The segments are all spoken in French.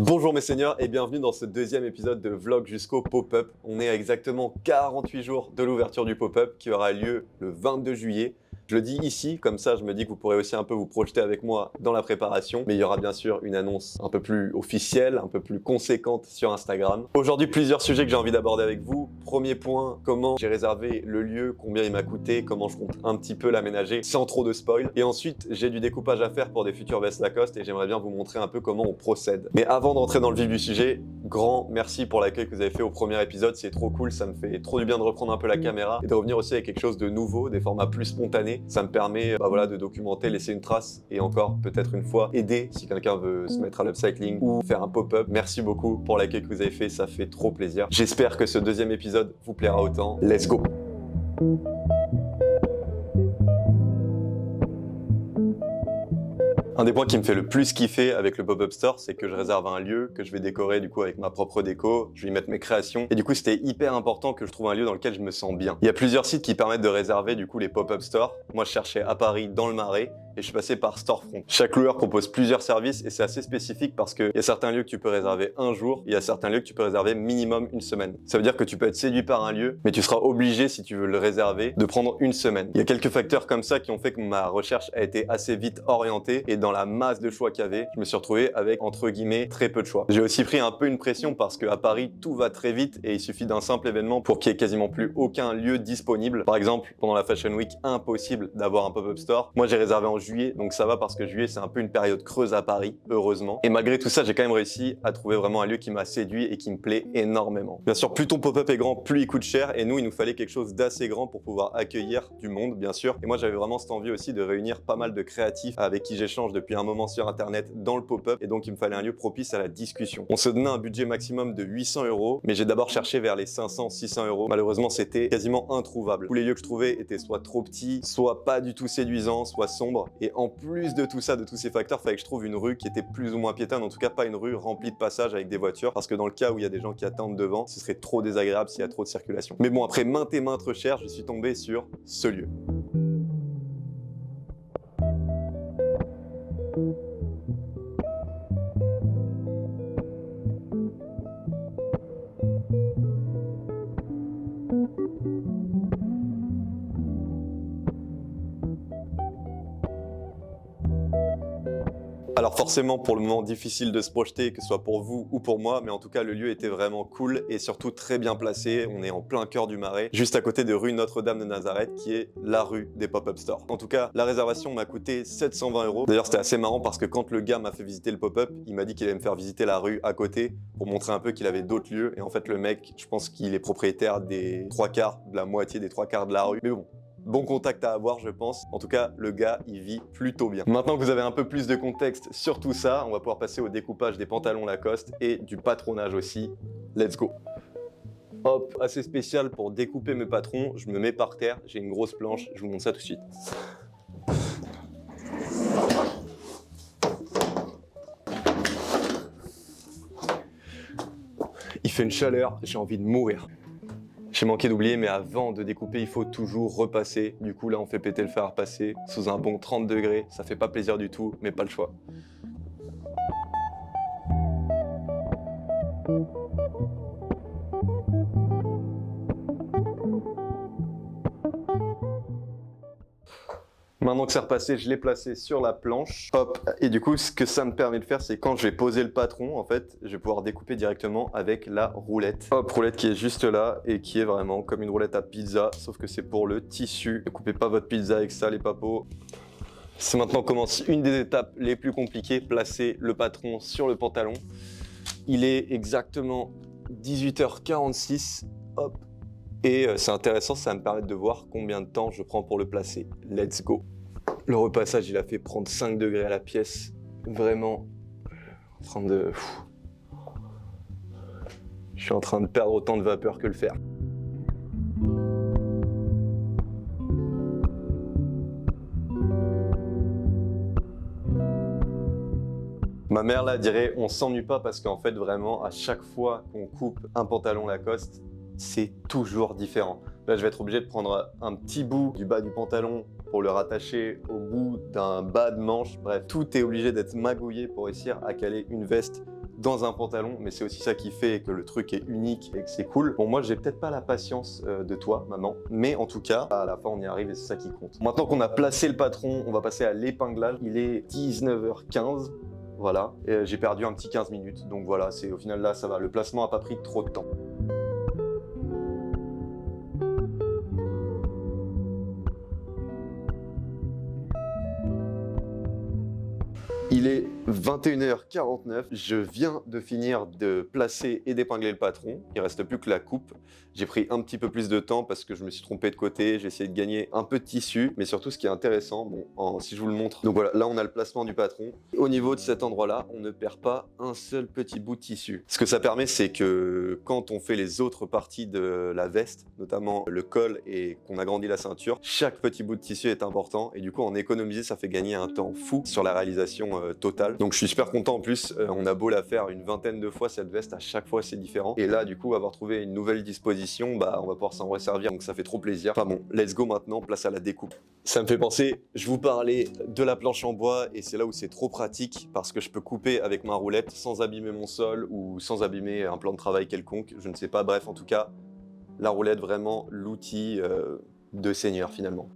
Bonjour mes seigneurs et bienvenue dans ce deuxième épisode de Vlog jusqu'au pop-up. On est à exactement 48 jours de l'ouverture du pop-up qui aura lieu le 22 juillet. Je le dis ici, comme ça je me dis que vous pourrez aussi un peu vous projeter avec moi dans la préparation. Mais il y aura bien sûr une annonce un peu plus officielle, un peu plus conséquente sur Instagram. Aujourd'hui, plusieurs sujets que j'ai envie d'aborder avec vous. Premier point, comment j'ai réservé le lieu, combien il m'a coûté, comment je compte un petit peu l'aménager sans trop de spoil. Et ensuite, j'ai du découpage à faire pour des futures vestes Lacoste et j'aimerais bien vous montrer un peu comment on procède. Mais avant d'entrer dans le vif du sujet, grand merci pour l'accueil que vous avez fait au premier épisode. C'est trop cool, ça me fait trop du bien de reprendre un peu la caméra et de revenir aussi avec quelque chose de nouveau, des formats plus spontanés. Ça me permet de documenter, laisser une trace et encore peut-être une fois aider si quelqu'un veut se mettre à l'upcycling ou faire un pop-up. Merci beaucoup pour l'accueil que vous avez fait, ça fait trop plaisir. J'espère que ce deuxième épisode vous plaira autant. Let's go! Un des points qui me fait le plus kiffer avec le pop-up store, c'est que je réserve un lieu que je vais décorer du coup avec ma propre déco, je vais y mettre mes créations et du coup c'était hyper important que je trouve un lieu dans lequel je me sens bien. Il y a plusieurs sites qui permettent de réserver du coup les pop-up stores. Moi je cherchais à Paris dans le Marais et je suis passé par Storefront. Chaque loueur propose plusieurs services et c'est assez spécifique parce qu'il y a certains lieux que tu peux réserver un jour, il y a certains lieux que tu peux réserver minimum une semaine. Ça veut dire que tu peux être séduit par un lieu, mais tu seras obligé si tu veux le réserver de prendre une semaine. Il y a quelques facteurs comme ça qui ont fait que ma recherche a été assez vite orientée et dans la masse de choix qu'il y avait, je me suis retrouvé avec entre guillemets très peu de choix. J'ai aussi pris un peu une pression parce qu'à Paris tout va très vite et il suffit d'un simple événement pour qu'il y ait quasiment plus aucun lieu disponible. Par exemple, pendant la Fashion Week, impossible d'avoir un pop-up store. Moi j'ai réservé en juillet, donc ça va parce que juillet c'est un peu une période creuse à Paris, heureusement. Et malgré tout ça, j'ai quand même réussi à trouver vraiment un lieu qui m'a séduit et qui me plaît énormément. Bien sûr, plus ton pop-up est grand, plus il coûte cher et nous il nous fallait quelque chose d'assez grand pour pouvoir accueillir du monde, bien sûr. Et moi j'avais vraiment cette envie aussi de réunir pas mal de créatifs avec qui j'échange depuis un moment sur internet dans le pop-up et donc il me fallait un lieu propice à la discussion. On se donnait un budget maximum de 800 €, mais j'ai d'abord cherché vers les 500-600 €. Malheureusement c'était quasiment introuvable. Tous les lieux que je trouvais étaient soit trop petits, soit pas du tout séduisants, soit sombres. Et en plus de tout ça, de tous ces facteurs, il fallait que je trouve une rue qui était plus ou moins piétonne, en tout cas pas une rue remplie de passages avec des voitures, parce que dans le cas où il y a des gens qui attendent devant, ce serait trop désagréable s'il y a trop de circulation. Mais bon, après maintes et maintes recherches, je suis tombé sur ce lieu. Alors forcément, pour le moment, difficile de se projeter, que ce soit pour vous ou pour moi, mais en tout cas, le lieu était vraiment cool et surtout très bien placé. On est en plein cœur du Marais, juste à côté de rue Notre-Dame de Nazareth, qui est la rue des pop-up stores. En tout cas, la réservation m'a coûté 720 €. D'ailleurs, c'était assez marrant parce que quand le gars m'a fait visiter le pop-up, il m'a dit qu'il allait me faire visiter la rue à côté pour montrer un peu qu'il avait d'autres lieux. Et en fait, le mec, je pense qu'il est propriétaire des trois quarts, de la moitié des trois quarts de la rue. Mais bon contact à avoir, je pense. En tout cas, le gars, il vit plutôt bien. Maintenant que vous avez un peu plus de contexte sur tout ça, on va pouvoir passer au découpage des pantalons Lacoste et du patronage aussi. Let's go! Hop, assez spécial pour découper mes patrons. Je me mets par terre, j'ai une grosse planche, je vous montre ça tout de suite. Il fait une chaleur, j'ai envie de mourir. J'ai manqué d'oublier, mais avant de découper, il faut toujours repasser. Du coup, là, on fait péter le fer à repasser sous un bon 30 degrés. Ça fait pas plaisir du tout, mais pas le choix. Maintenant que c'est repassé, je l'ai placé sur la planche. Hop. Et du coup, ce que ça me permet de faire, c'est quand je vais poser le patron, en fait, je vais pouvoir découper directement avec la roulette. Hop, roulette qui est juste là et qui est vraiment comme une roulette à pizza, sauf que c'est pour le tissu. Ne coupez pas votre pizza avec ça, les papos. C'est maintenant commence une des étapes les plus compliquées, placer le patron sur le pantalon. Il est exactement 18h46. Hop. Et c'est intéressant, ça va me permettre de voir combien de temps je prends pour le placer. Let's go! Le repassage, il a fait prendre 5 degrés à la pièce. Vraiment, je suis en train de perdre autant de vapeur que le fer. Ma mère là dirait on s'ennuie pas parce qu'en fait vraiment à chaque fois qu'on coupe un pantalon Lacoste, c'est toujours différent. Là je vais être obligé de prendre un petit bout du bas du pantalon pour le rattacher au bout d'un bas de manche. Bref, tout est obligé d'être magouillé pour réussir à caler une veste dans un pantalon, mais c'est aussi ça qui fait que le truc est unique et que c'est cool. Bon, moi, j'ai peut-être pas la patience de toi, maman, mais en tout cas, à la fin, on y arrive et c'est ça qui compte. Maintenant qu'on a placé le patron, on va passer à l'épinglage. Il est 19h15. Voilà, j'ai perdu un petit 15 minutes, donc voilà, c'est au final là, ça va. Le placement a pas pris trop de temps. Il est 21h49, je viens de finir de placer et d'épingler le patron. Il reste plus que la coupe. J'ai pris un petit peu plus de temps parce que je me suis trompé de côté. J'ai essayé de gagner un peu de tissu, mais surtout ce qui est intéressant, bon, si je vous le montre. Donc voilà, là on a le placement du patron. Au niveau de cet endroit-là, on ne perd pas un seul petit bout de tissu. Ce que ça permet, c'est que quand on fait les autres parties de la veste, notamment le col et qu'on agrandit la ceinture, chaque petit bout de tissu est important et du coup en économiser, ça fait gagner un temps fou sur la réalisation totale. Donc je suis super content en plus, on a beau la faire une vingtaine de fois cette veste, à chaque fois c'est différent. Et là du coup avoir trouvé une nouvelle disposition, bah on va pouvoir s'en resservir, donc ça fait trop plaisir. Enfin bon, let's go maintenant, place à la découpe. Ça me fait penser, je vous parlais de la planche en bois et c'est là où c'est trop pratique parce que je peux couper avec ma roulette sans abîmer mon sol ou sans abîmer un plan de travail quelconque, je ne sais pas, bref en tout cas, la roulette vraiment l'outil de seigneur finalement.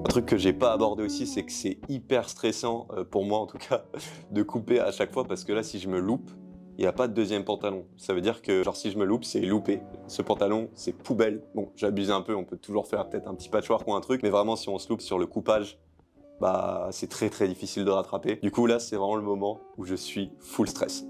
Un truc que j'ai pas abordé aussi, c'est que c'est hyper stressant, pour moi en tout cas, de couper à chaque fois parce que là, si je me loupe, il n'y a pas de deuxième pantalon. Ça veut dire que genre si je me loupe, c'est loupé. Ce pantalon, c'est poubelle. Bon, j'abuse un peu, on peut toujours faire peut-être un petit patchwork ou un truc, mais vraiment si on se loupe sur le coupage, bah c'est très très difficile de rattraper. Du coup là, c'est vraiment le moment où je suis full stress.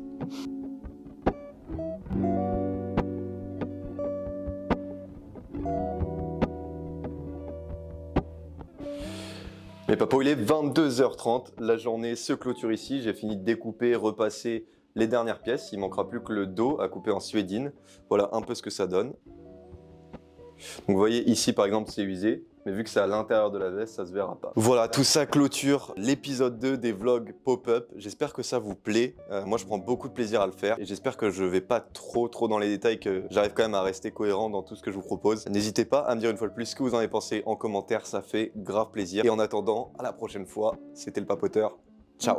Mais papa, il est 22h30, la journée se clôture ici, j'ai fini de découper, repasser les dernières pièces, il manquera plus que le dos à couper en suédine. Voilà un peu ce que ça donne. Donc vous voyez ici par exemple c'est usé, mais vu que c'est à l'intérieur de la veste, ça se verra pas. Voilà, tout ça clôture l'épisode 2 des vlogs pop-up. J'espère que ça vous plaît. Moi je prends beaucoup de plaisir à le faire et j'espère que je vais pas trop dans les détails, que j'arrive quand même à rester cohérent dans tout ce que je vous propose. N'hésitez pas à me dire une fois de plus ce que vous en avez pensé en commentaire, ça fait grave plaisir. Et en attendant, à la prochaine fois, c'était le papoteur. Ciao.